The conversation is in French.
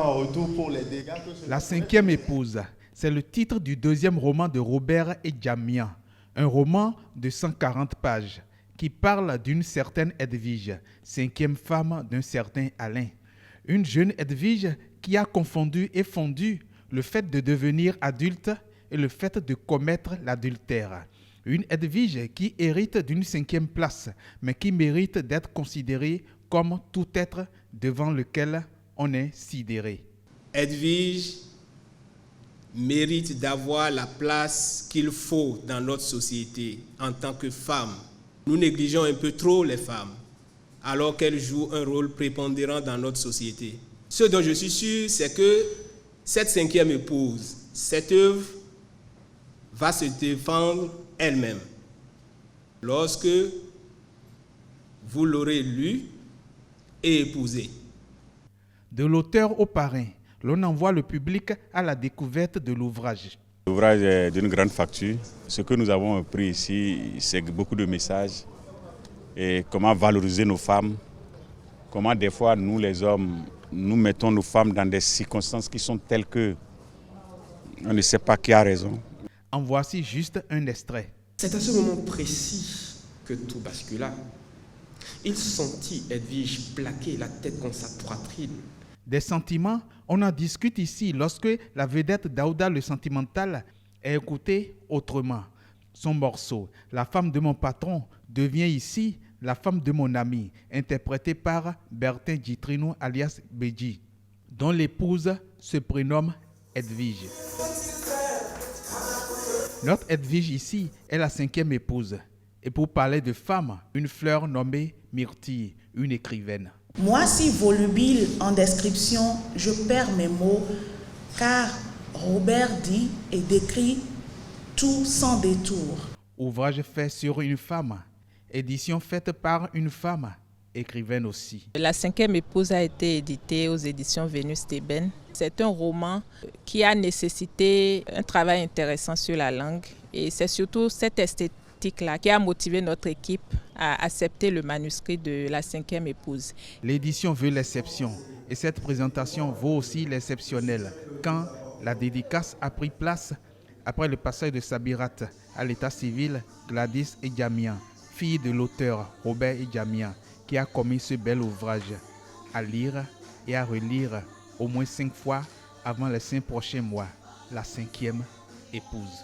en retour pour les dégâts que ce... La cinquième épouse, c'est le titre du deuxième roman de Robert Edjamian, un roman de 140 pages qui parle d'une certaine Edwige, cinquième femme d'un certain Alain. Une jeune Edwige qui a confondu et fondu le fait de devenir adulte et le fait de commettre l'adultère. Une Edwige qui hérite d'une cinquième place, mais qui mérite d'être considérée comme tout être devant lequel on est sidéré. Edwige mérite d'avoir la place qu'il faut dans notre société en tant que femme. Nous négligeons un peu trop les femmes, alors qu'elles jouent un rôle prépondérant dans notre société. Ce dont je suis sûr, c'est que cette cinquième épouse, cette œuvre, va se défendre elle-même. Lorsque vous l'aurez lue et épousée. De l'auteur au parrain, l'on envoie le public à la découverte de l'ouvrage. L'ouvrage est d'une grande facture. Ce que nous avons appris ici, c'est beaucoup de messages. Et comment valoriser nos femmes, comment des fois nous les hommes, nous mettons nos femmes dans des circonstances qui sont telles que on ne sait pas qui a raison. En voici juste un extrait. C'est à ce moment précis que tout bascula. Il sentit Edwige plaquer la tête contre sa poitrine. Des sentiments, on en discute ici lorsque la vedette Daouda le sentimental est écoutée autrement. Son morceau, La femme de mon patron, devient ici La femme de mon ami, interprétée par Bertin Djitrinou alias Beji, dont l'épouse se prénomme Edwige. Notre Edwige ici est la cinquième épouse. Et pour parler de femme, une fleur nommée Myrtille, une écrivaine. Moi, si volubile en description, je perds mes mots, car Robert dit et décrit tout sans détour. Ouvrage fait sur une femme, édition faite par une femme, écrivaine aussi. La cinquième épouse a été éditée aux éditions Vénus d'Ébène. C'est un roman qui a nécessité un travail intéressant sur la langue et c'est surtout cette esthétique-là qui a motivé notre équipe à accepter le manuscrit de La cinquième épouse. L'édition veut l'exception et cette présentation vaut aussi l'exceptionnel quand la dédicace a pris place après le passage de Sabirat à l'état civil Gladys Edjamian, fille de l'auteur Robert Edjamian, qui a commis ce bel ouvrage à lire et à relire au moins 5 fois avant les 5 prochains mois, La cinquième épouse.